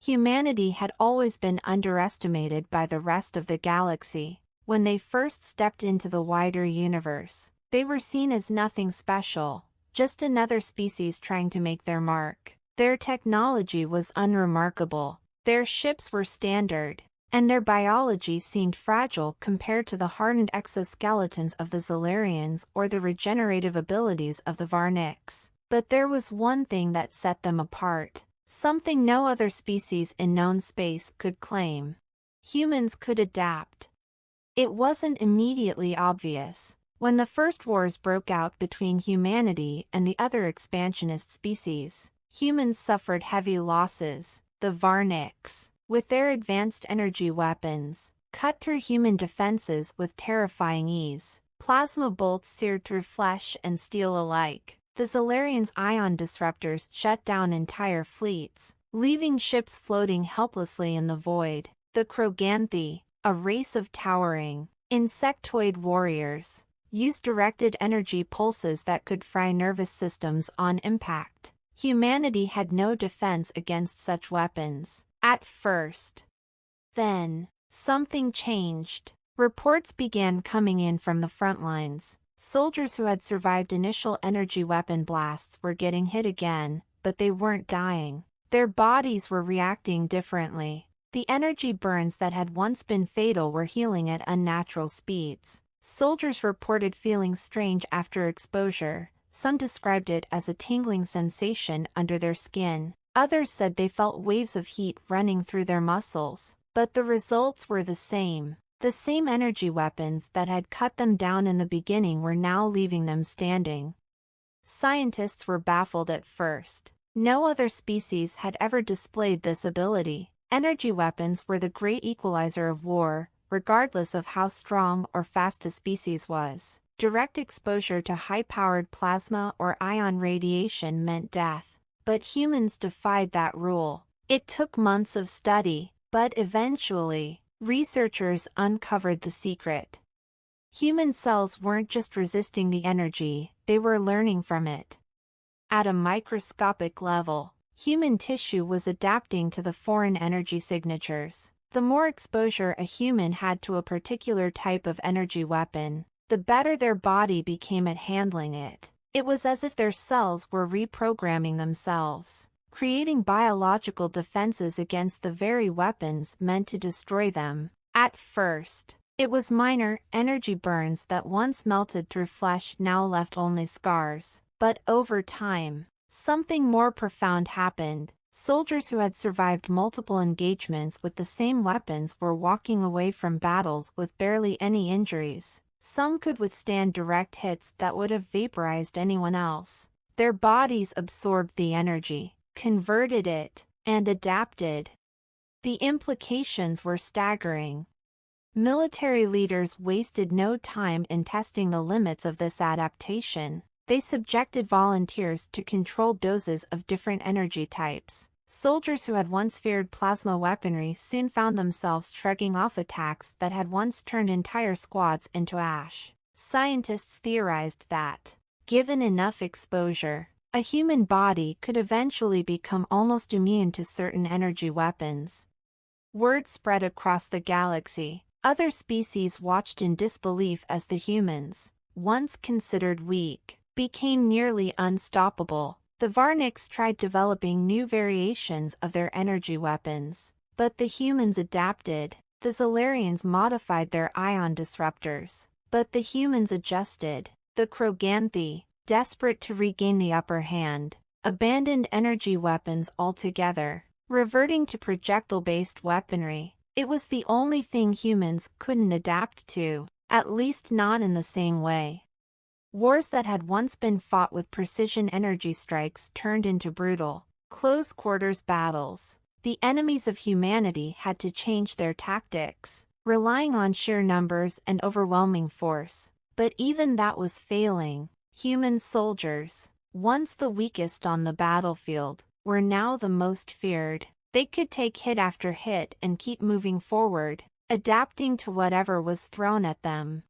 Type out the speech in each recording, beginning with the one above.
Humanity had always been underestimated by the rest of the galaxy. When they first stepped into the wider universe, they were seen as nothing special, just another species trying to make their mark. Their technology was unremarkable, their ships were standard, and their biology seemed fragile compared to the hardened exoskeletons of the Zolarians or the regenerative abilities of the Varniks. But there was one thing that set them apart, something no other species in known space could claim. Humans could adapt. It wasn't immediately obvious. When the first wars broke out between humanity and the other expansionist species, humans suffered heavy losses. The Varniks, with their advanced energy weapons, cut through human defenses with terrifying ease. Plasma bolts seared through flesh and steel alike. The Zolarians' ion disruptors shut down entire fleets, leaving ships floating helplessly in the void. The Kroganthi, a race of towering, insectoid warriors, used directed energy pulses that could fry nervous systems on impact. Humanity had no defense against such weapons, at first. Then, something changed. Reports began coming in from the front lines. Soldiers who had survived initial energy weapon blasts were getting hit again, but they weren't dying. Their bodies were reacting differently. The energy burns that had once been fatal were healing at unnatural speeds. Soldiers reported feeling strange after exposure. Some described it as a tingling sensation under their skin. Others said they felt waves of heat running through their muscles. But the results were the same. The same energy weapons that had cut them down in the beginning were now leaving them standing. Scientists were baffled at first. No other species had ever displayed this ability. Energy weapons were the great equalizer of war, regardless of how strong or fast a species was. Direct exposure to high-powered plasma or ion radiation meant death. But humans defied that rule. It took months of study, but eventually, researchers uncovered the secret. Human cells weren't just resisting the energy, they were learning from it. At a microscopic level, human tissue was adapting to the foreign energy signatures. The more exposure a human had to a particular type of energy weapon, the better their body became at handling it. It was as if their cells were reprogramming themselves, creating biological defenses against the very weapons meant to destroy them. At first, it was minor energy burns that once melted through flesh now left only scars. But over time, something more profound happened. Soldiers who had survived multiple engagements with the same weapons were walking away from battles with barely any injuries. Some could withstand direct hits that would have vaporized anyone else. Their bodies absorbed the energy, converted it, and adapted. The implications were staggering. Military leaders wasted no time in testing the limits of this adaptation. They subjected volunteers to controlled doses of different energy types. Soldiers who had once feared plasma weaponry soon found themselves shrugging off attacks that had once turned entire squads into ash. Scientists theorized that, given enough exposure, a human body could eventually become almost immune to certain energy weapons. Word spread across the galaxy. Other species watched in disbelief as the humans, once considered weak, became nearly unstoppable. The Varniks tried developing new variations of their energy weapons, but the humans adapted. The Zolarians modified their ion disruptors, but the humans adjusted. The Kroganthi, desperate to regain the upper hand, abandoned energy weapons altogether, reverting to projectile-based weaponry. It was the only thing humans couldn't adapt to, at least not in the same way. Wars that had once been fought with precision energy strikes turned into brutal, close-quarters battles. The enemies of humanity had to change their tactics, relying on sheer numbers and overwhelming force. But even that was failing. Human soldiers, once the weakest on the battlefield, were now the most feared. They could take hit after hit and keep moving forward, adapting to whatever was thrown at them.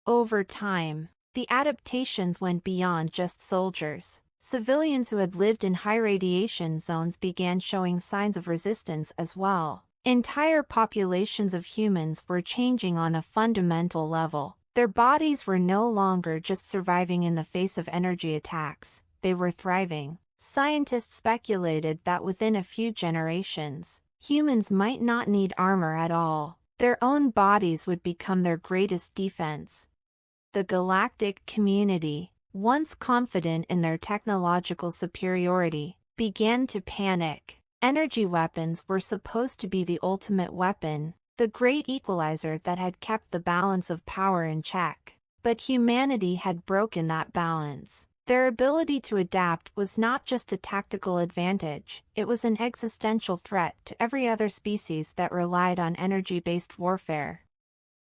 Over time, the adaptations went beyond just soldiers. Civilians who had lived in high radiation zones began showing signs of resistance as well. Entire populations of humans were changing on a fundamental level. Their bodies were no longer just surviving in the face of energy attacks, they were thriving. Scientists speculated that within a few generations, humans might not need armor at all. Their own bodies would become their greatest defense. The galactic community, once confident in their technological superiority, began to panic. Energy weapons were supposed to be the ultimate weapon, the great equalizer that had kept the balance of power in check. But humanity had broken that balance. Their ability to adapt was not just a tactical advantage, it was an existential threat to every other species that relied on energy-based warfare.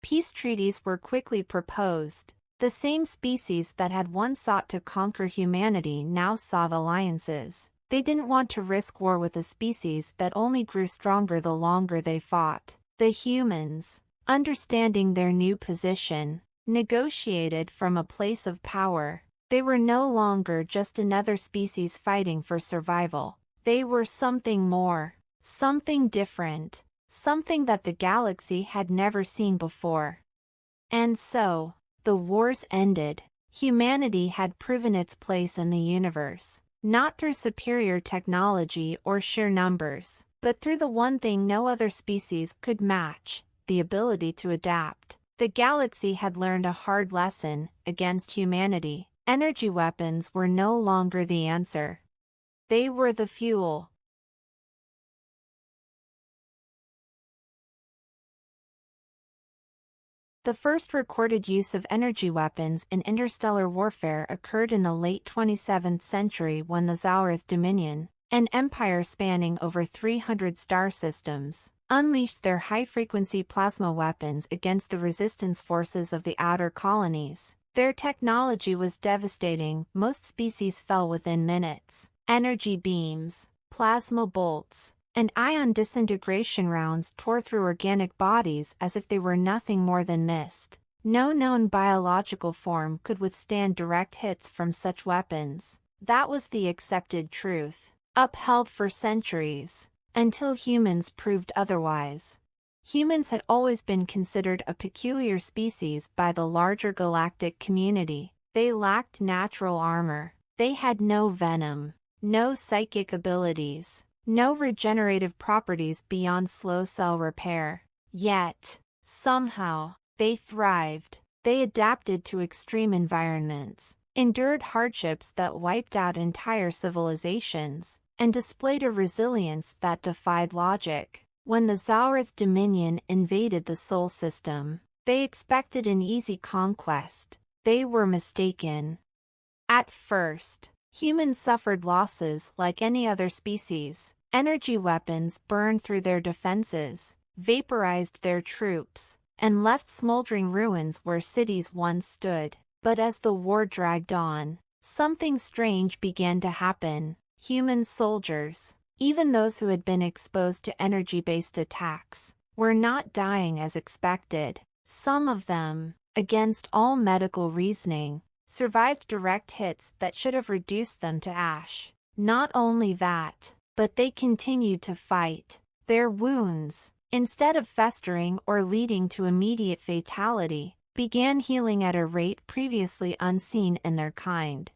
Peace treaties were quickly proposed. The same species that had once sought to conquer humanity now sought alliances. They didn't want to risk war with a species that only grew stronger the longer they fought. The humans, understanding their new position, negotiated from a place of power. They were no longer just another species fighting for survival. They were something more, something different, something that the galaxy had never seen before. And so, the wars ended. Humanity had proven its place in the universe, not through superior technology or sheer numbers, but through the one thing no other species could match, the ability to adapt. The galaxy had learned a hard lesson against humanity. Energy weapons were no longer the answer. They were the fuel. The first recorded use of energy weapons in interstellar warfare occurred in the late 27th century when the Zalrith Dominion, an empire spanning over 300 star systems, unleashed their high-frequency plasma weapons against the resistance forces of the outer colonies. Their technology was devastating. Most species fell within minutes. Energy beams, plasma bolts, and ion disintegration rounds tore through organic bodies as if they were nothing more than mist. No known biological form could withstand direct hits from such weapons. That was the accepted truth, upheld for centuries, until humans proved otherwise. Humans had always been considered a peculiar species by the larger galactic community. They lacked natural armor. They had no venom, no psychic abilities, no regenerative properties beyond slow cell repair. Yet, somehow, they thrived. They adapted to extreme environments, endured hardships that wiped out entire civilizations, and displayed a resilience that defied logic. When the Zalrith Dominion invaded the Sol system, they expected an easy conquest. They were mistaken. At first, humans suffered losses like any other species. Energy weapons burned through their defenses, vaporized their troops, and left smoldering ruins where cities once stood. But as the war dragged on, something strange began to happen. Human soldiers, even those who had been exposed to energy-based attacks, were not dying as expected. Some of them, against all medical reasoning, survived direct hits that should have reduced them to ash. Not only that, but they continued to fight. Their wounds, instead of festering or leading to immediate fatality, began healing at a rate previously unseen in their kind.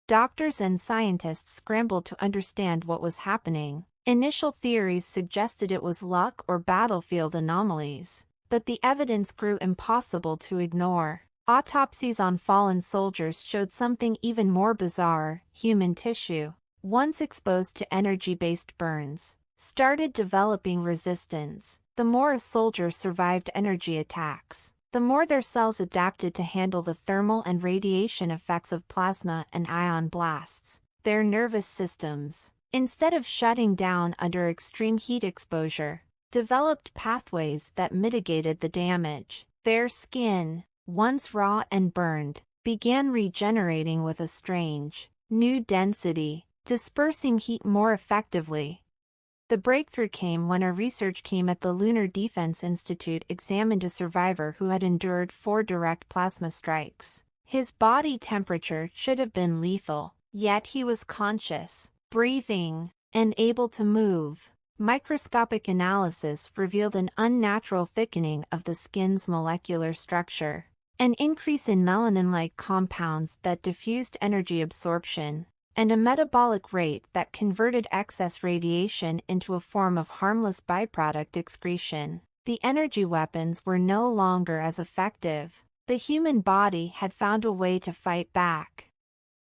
Doctors and scientists scrambled to understand what was happening. Initial theories suggested it was luck or battlefield anomalies, but the evidence grew impossible to ignore. Autopsies on fallen soldiers showed something even more bizarre. Human tissue, once exposed to energy-based burns, started developing resistance. The more a soldier survived energy attacks, the more their cells adapted to handle the thermal and radiation effects of plasma and ion blasts. Their nervous systems, instead of shutting down under extreme heat exposure, developed pathways that mitigated the damage. Their skin, once raw and burned, began regenerating with a strange, new density, dispersing heat more effectively. The breakthrough came when a research team at the Lunar Defense Institute examined a survivor who had endured 4 direct plasma strikes. His body temperature should have been lethal, Yet he was conscious, breathing, and able to move. Microscopic analysis revealed an unnatural thickening of the skin's molecular structure, an increase in melanin-like compounds that diffused energy absorption, and a metabolic rate that converted excess radiation into a form of harmless byproduct excretion. The energy weapons were no longer as effective. The human body had found a way to fight back.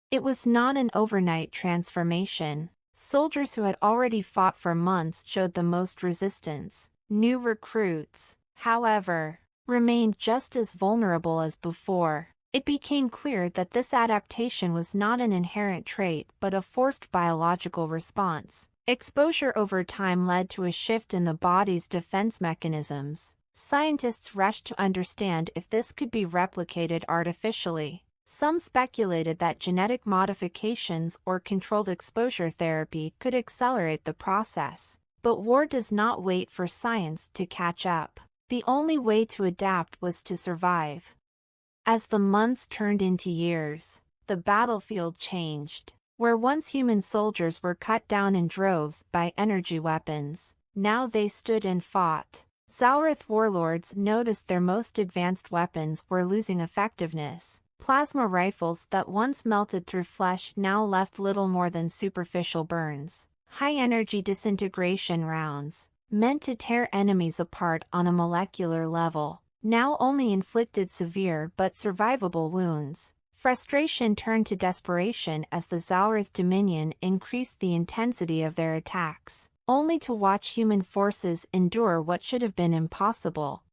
It was not an overnight transformation. Soldiers who had already fought for months showed the most resistance. New recruits, however, remained just as vulnerable as before. It became clear that this adaptation was not an inherent trait but a forced biological response. Exposure over time led to a shift in the body's defense mechanisms. Scientists rushed to understand if this could be replicated artificially. Some speculated that genetic modifications or controlled exposure therapy could accelerate the process. But war does not wait for science to catch up. The only way to adapt was to survive. As the months turned into years, the battlefield changed. Where once human soldiers were cut down in droves by energy weapons, now they stood and fought. Zaurith warlords noticed their most advanced weapons were losing effectiveness. Plasma rifles that once melted through flesh now left little more than superficial burns. High-energy disintegration rounds, meant to tear enemies apart on a molecular level, now only inflicted severe but survivable wounds. Frustration turned to desperation as the Zaurith Dominion increased the intensity of their attacks, only to watch human forces endure what should have been impossible.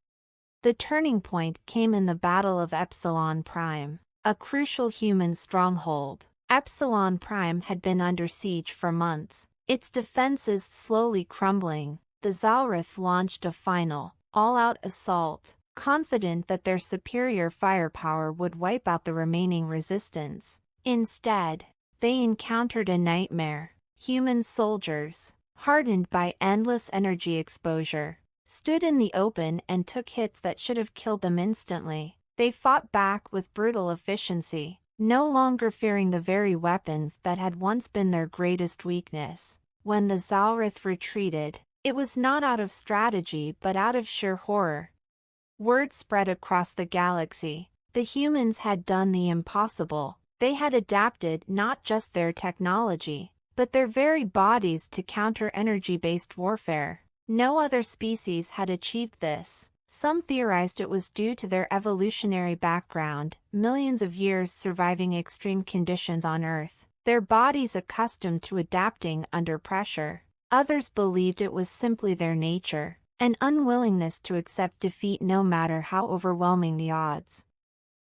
The turning point came in the Battle of Epsilon Prime, a crucial human stronghold. Epsilon Prime had been under siege for months, its defenses slowly crumbling. The Zaurith launched a final, all-out assault, confident that their superior firepower would wipe out the remaining resistance. Instead, they encountered a nightmare. Human soldiers, hardened by endless energy exposure, stood in the open and took hits that should have killed them instantly. They fought back with brutal efficiency, no longer fearing the very weapons that had once been their greatest weakness. When the Zaurith retreated, it was not out of strategy but out of sheer horror. Word spread across the galaxy. The humans had done the impossible. They had adapted not just their technology, but their very bodies to counter energy-based warfare. No other species had achieved this. Some theorized it was due to their evolutionary background, millions of years surviving extreme conditions on Earth, their bodies accustomed to adapting under pressure. Others believed it was simply their nature, an unwillingness to accept defeat no matter how overwhelming the odds.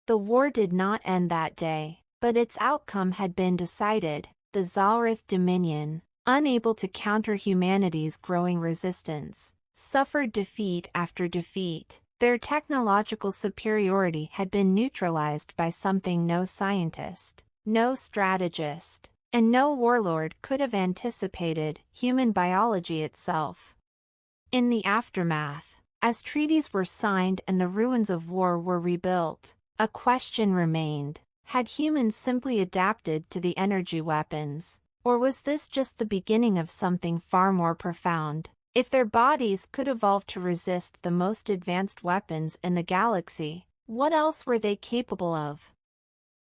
The war did not end that day, but its outcome had been decided. The Zaurith Dominion, unable to counter humanity's growing resistance, suffered defeat after defeat. Their technological superiority had been neutralized by something no scientist, no strategist, and no warlord could have anticipated: human biology itself. In the aftermath, as treaties were signed and the ruins of war were rebuilt, a question remained. Had humans simply adapted to the energy weapons, or was this just the beginning of something far more profound? If their bodies could evolve to resist the most advanced weapons in the galaxy, what else were they capable of?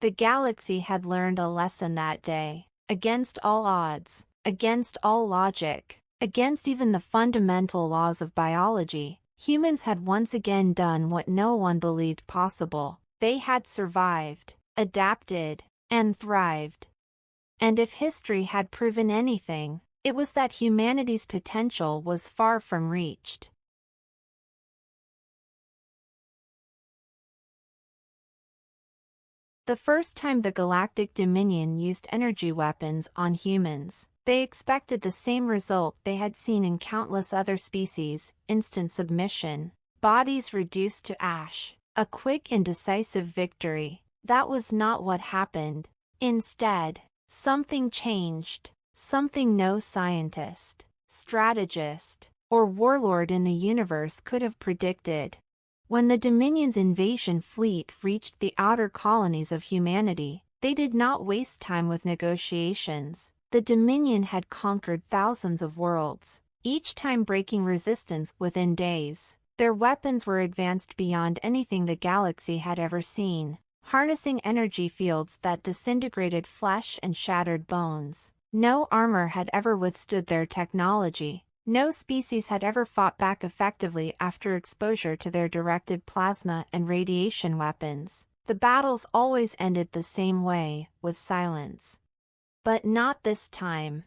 The galaxy had learned a lesson that day. Against all odds, against all logic, against even the fundamental laws of biology, humans had once again done what no one believed possible. They had survived, adapted, and thrived. And if history had proven anything, it was that humanity's potential was far from reached. The first time the Galactic Dominion used energy weapons on humans, they expected the same result they had seen in countless other species: instant submission, bodies reduced to ash, a quick and decisive victory. That was not what happened. Instead, something changed, something no scientist, strategist, or warlord in the universe could have predicted. When the Dominion's invasion fleet reached the outer colonies of humanity, They did not waste time with negotiations. The Dominion had conquered thousands of worlds, each time breaking resistance within days. Their weapons were advanced beyond anything the galaxy had ever seen, harnessing energy fields that disintegrated flesh and shattered bones. No armor had ever withstood their technology. No species had ever fought back effectively after exposure to their directed plasma and radiation weapons. The battles always ended the same way, with silence. But not this time.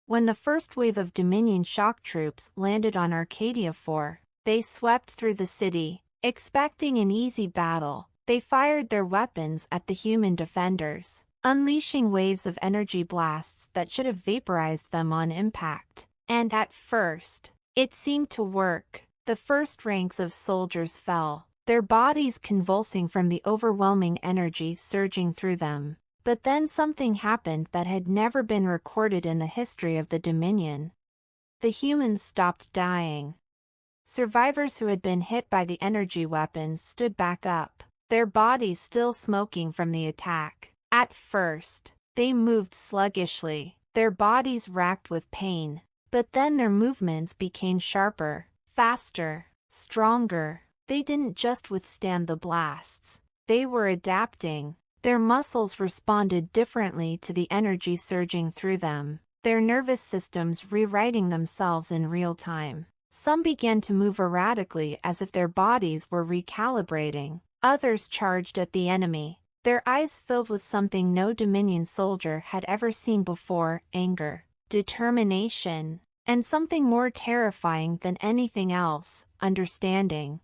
When the first wave of Dominion shock troops landed on Arcadia 4, they swept through the city, expecting an easy battle. They fired their weapons at the human defenders, unleashing waves of energy blasts that should have vaporized them on impact. And at first, it seemed to work. The first ranks of soldiers fell, their bodies convulsing from the overwhelming energy surging through them. But then something happened that had never been recorded in the history of the Dominion. The humans stopped dying. Survivors who had been hit by the energy weapons stood back up, their bodies still smoking from the attack. At first, they moved sluggishly, their bodies racked with pain. But then their movements became sharper, faster, stronger. They didn't just withstand the blasts. They were adapting. Their muscles responded differently to the energy surging through them, their nervous systems rewriting themselves in real time. Some began to move erratically as if their bodies were recalibrating. Others charged at the enemy, their eyes filled with something no Dominion soldier had ever seen before: anger, determination, and something more terrifying than anything else: understanding.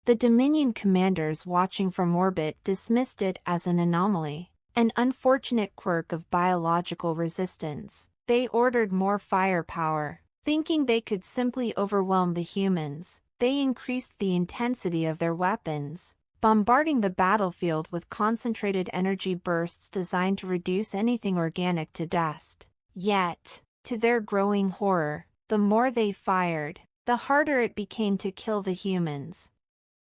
The Dominion commanders watching from orbit dismissed it as an anomaly, an unfortunate quirk of biological resistance. They ordered more firepower, thinking they could simply overwhelm the humans. They increased the intensity of their weapons, bombarding the battlefield with concentrated energy bursts designed to reduce anything organic to dust. Yet, to their growing horror, the more they fired, the harder it became to kill the humans.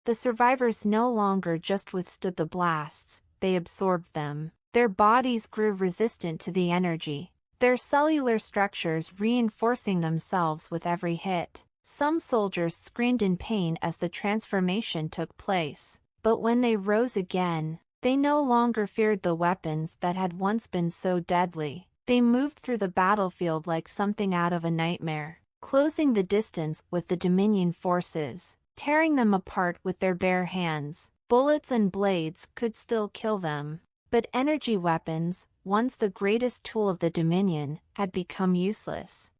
The survivors no longer just withstood the blasts, they absorbed them. Their bodies grew resistant to the energy, their cellular structures reinforcing themselves with every hit. Some soldiers screamed in pain as the transformation took place, but when they rose again, they no longer feared the weapons that had once been so deadly. They moved through the battlefield like something out of a nightmare, closing the distance with the Dominion forces, tearing them apart with their bare hands. Bullets and blades could still kill them, but energy weapons, once the greatest tool of the Dominion, had become useless.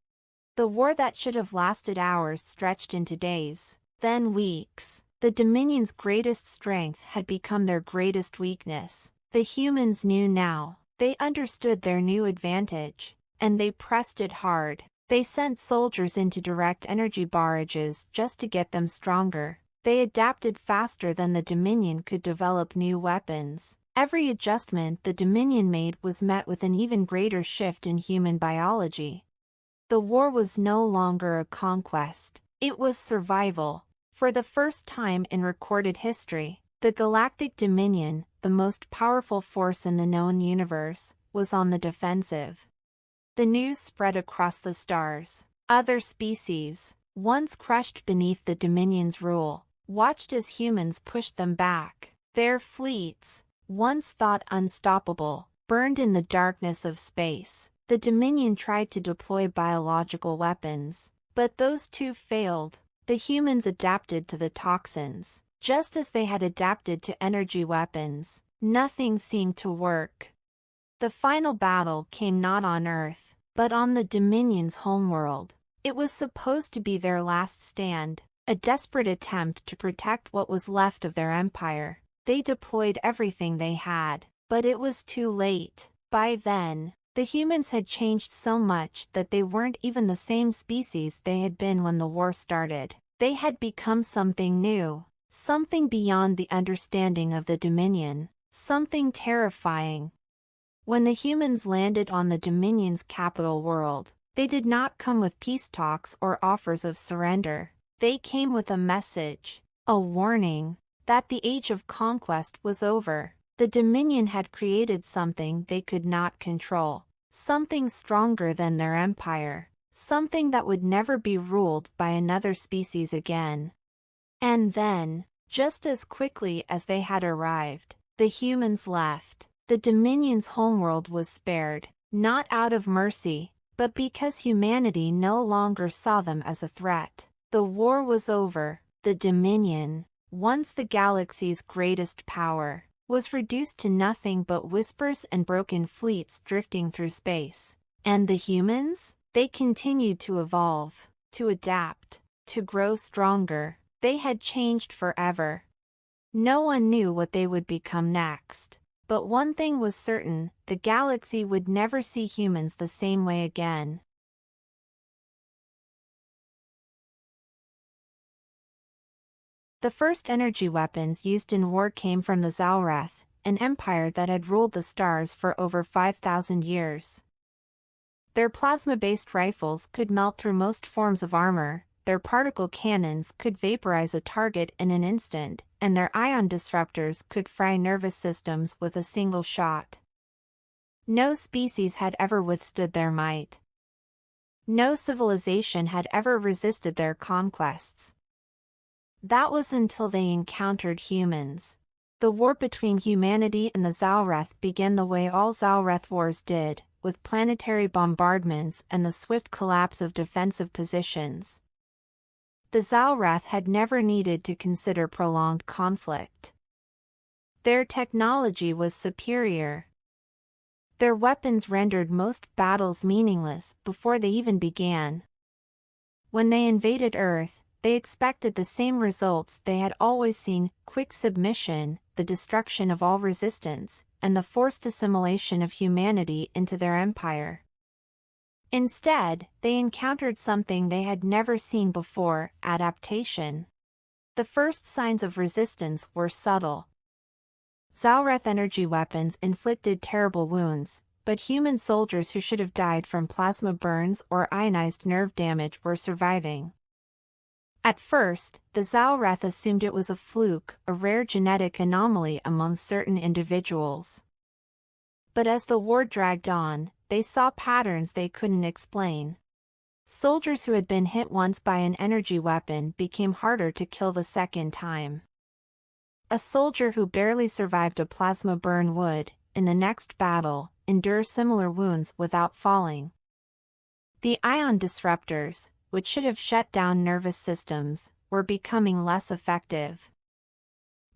The war that should have lasted hours stretched into days, then weeks. The Dominion's greatest strength had become their greatest weakness. The humans knew now. They understood their new advantage, and they pressed it hard. They sent soldiers into direct energy barrages just to get them stronger. They adapted faster than the Dominion could develop new weapons. Every adjustment the Dominion made was met with an even greater shift in human biology. The war was no longer a conquest, it was survival. For the first time in recorded history, the Galactic Dominion, the most powerful force in the known universe, was on the defensive. The news spread across the stars. Other species, once crushed beneath the Dominion's rule, watched as humans pushed them back. Their fleets, once thought unstoppable, burned in the darkness of space. The Dominion tried to deploy biological weapons, but those too failed. The humans adapted to the toxins, just as they had adapted to energy weapons. Nothing seemed to work. The final battle came not on Earth, but on the Dominion's homeworld. It was supposed to be their last stand, a desperate attempt to protect what was left of their empire. They deployed everything they had, but it was too late. By then, the humans had changed so much that they weren't even the same species they had been when the war started. They had become something new, something beyond the understanding of the Dominion, something terrifying. When the humans landed on the Dominion's capital world, they did not come with peace talks or offers of surrender. They came with a message, a warning, that the age of conquest was over. The Dominion had created something they could not control, something stronger than their empire, something that would never be ruled by another species again. And then, just as quickly as they had arrived, the humans left. The Dominion's homeworld was spared, not out of mercy, but because humanity no longer saw them as a threat. The war was over. The Dominion, once the galaxy's greatest power, was reduced to nothing but whispers and broken fleets drifting through space. And the humans? They continued to evolve, to adapt, to grow stronger. They had changed forever. No one knew what they would become next. But one thing was certain, the galaxy would never see humans the same way again. The first energy weapons used in war came from the Zalreth, an empire that had ruled the stars for over 5,000 years. Their plasma-based rifles could melt through most forms of armor, their particle cannons could vaporize a target in an instant, and their ion disruptors could fry nervous systems with a single shot. No species had ever withstood their might. No civilization had ever resisted their conquests. That was until they encountered humans. The war between humanity and the Zalreth began the way all Zalreth wars did, with planetary bombardments and the swift collapse of defensive positions. The Zalreth had never needed to consider prolonged conflict. Their technology was superior. Their weapons rendered most battles meaningless before they even began. When they invaded Earth, they expected the same results they had always seen: quick submission, the destruction of all resistance, and the forced assimilation of humanity into their empire. Instead, they encountered something they had never seen before: adaptation. The first signs of resistance were subtle. Zalreth energy weapons inflicted terrible wounds, but human soldiers who should have died from plasma burns or ionized nerve damage were surviving. At first, the Zalreth assumed it was a fluke, a rare genetic anomaly among certain individuals. But as the war dragged on, they saw patterns they couldn't explain. Soldiers who had been hit once by an energy weapon became harder to kill the second time. A soldier who barely survived a plasma burn would, in the next battle, endure similar wounds without falling. The ion disruptors, which should have shut down nervous systems, were becoming less effective.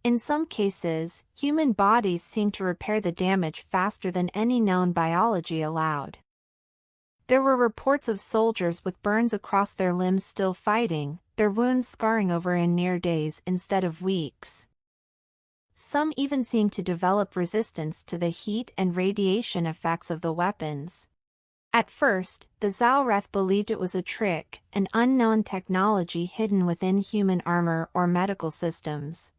In some cases, human bodies seemed to repair the damage faster than any known biology allowed. There were reports of soldiers with burns across their limbs still fighting, their wounds scarring over in near days instead of weeks. Some even seemed to develop resistance to the heat and radiation effects of the weapons. At first, the Zalreth believed it was a trick, an unknown technology hidden within human armor or medical systems.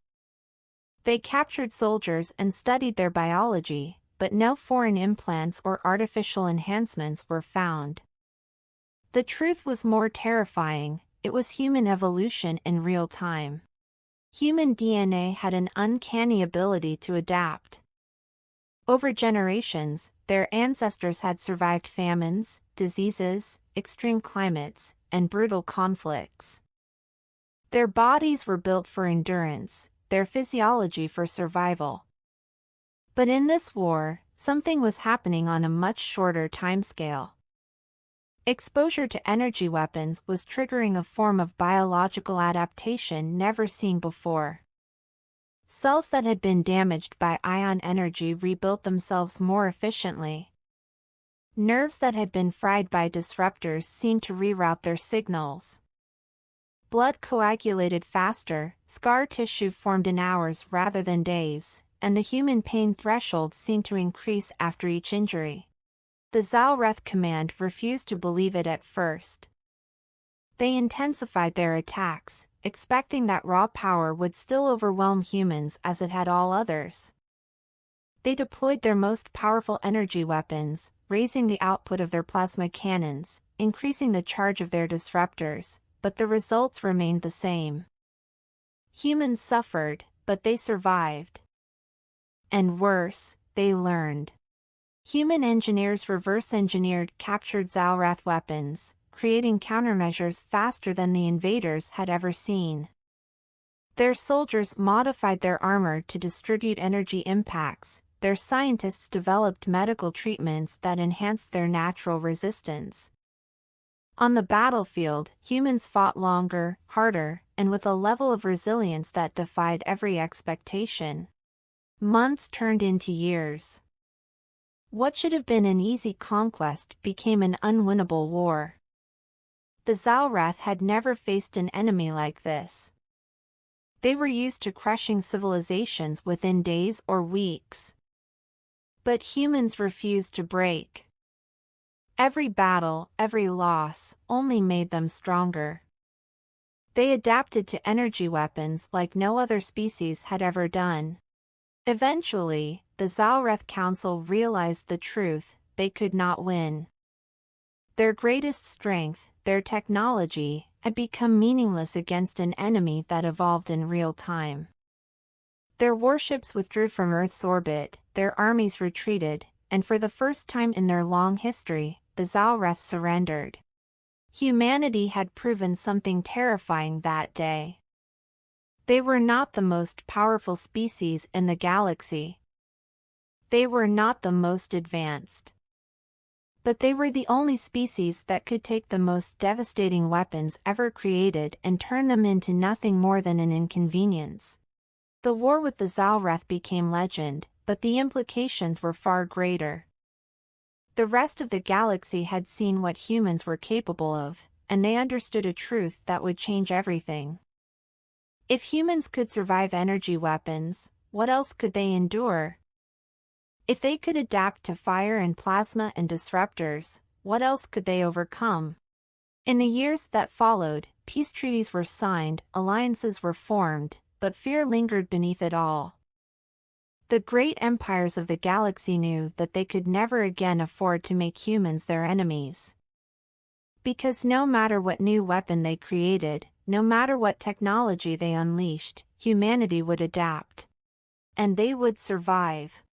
They captured soldiers and studied their biology, but no foreign implants or artificial enhancements were found. The truth was more terrifying: it was human evolution in real time. Human DNA had an uncanny ability to adapt. Over generations, their ancestors had survived famines, diseases, extreme climates, and brutal conflicts. Their bodies were built for endurance, their physiology for survival. But in this war, something was happening on a much shorter timescale. Exposure to energy weapons was triggering a form of biological adaptation never seen before. Cells that had been damaged by ion energy rebuilt themselves more efficiently. Nerves that had been fried by disruptors seemed to reroute their signals. Blood coagulated faster, scar tissue formed in hours rather than days, and the human pain threshold seemed to increase after each injury. The Zalreth command refused to believe it at first. They intensified their attacks, expecting that raw power would still overwhelm humans as it had all others. They deployed their most powerful energy weapons, raising the output of their plasma cannons, increasing the charge of their disruptors, but the results remained the same. Humans suffered, but they survived. And worse, they learned. Human engineers reverse-engineered captured Zalrath weapons, creating countermeasures faster than the invaders had ever seen. Their soldiers modified their armor to distribute energy impacts, their scientists developed medical treatments that enhanced their natural resistance. On the battlefield, humans fought longer, harder, and with a level of resilience that defied every expectation. Months turned into years. What should have been an easy conquest became an unwinnable war. The Zalrath had never faced an enemy like this. They were used to crushing civilizations within days or weeks. But humans refused to break. Every battle, every loss, only made them stronger. They adapted to energy weapons like no other species had ever done. Eventually, the Zalrath Council realized the truth: they could not win. Their greatest strength, their technology, had become meaningless against an enemy that evolved in real time. Their warships withdrew from Earth's orbit, their armies retreated, and for the first time in their long history, the Zalrath surrendered. Humanity had proven something terrifying that day. They were not the most powerful species in the galaxy. They were not the most advanced. But they were the only species that could take the most devastating weapons ever created and turn them into nothing more than an inconvenience. The war with the Zalrath became legend, but the implications were far greater. The rest of the galaxy had seen what humans were capable of, and they understood a truth that would change everything. If humans could survive energy weapons, what else could they endure? If they could adapt to fire and plasma and disruptors, what else could they overcome? In the years that followed, peace treaties were signed, alliances were formed, but fear lingered beneath it all. The great empires of the galaxy knew that they could never again afford to make humans their enemies. Because no matter what new weapon they created, no matter what technology they unleashed, humanity would adapt. And they would survive.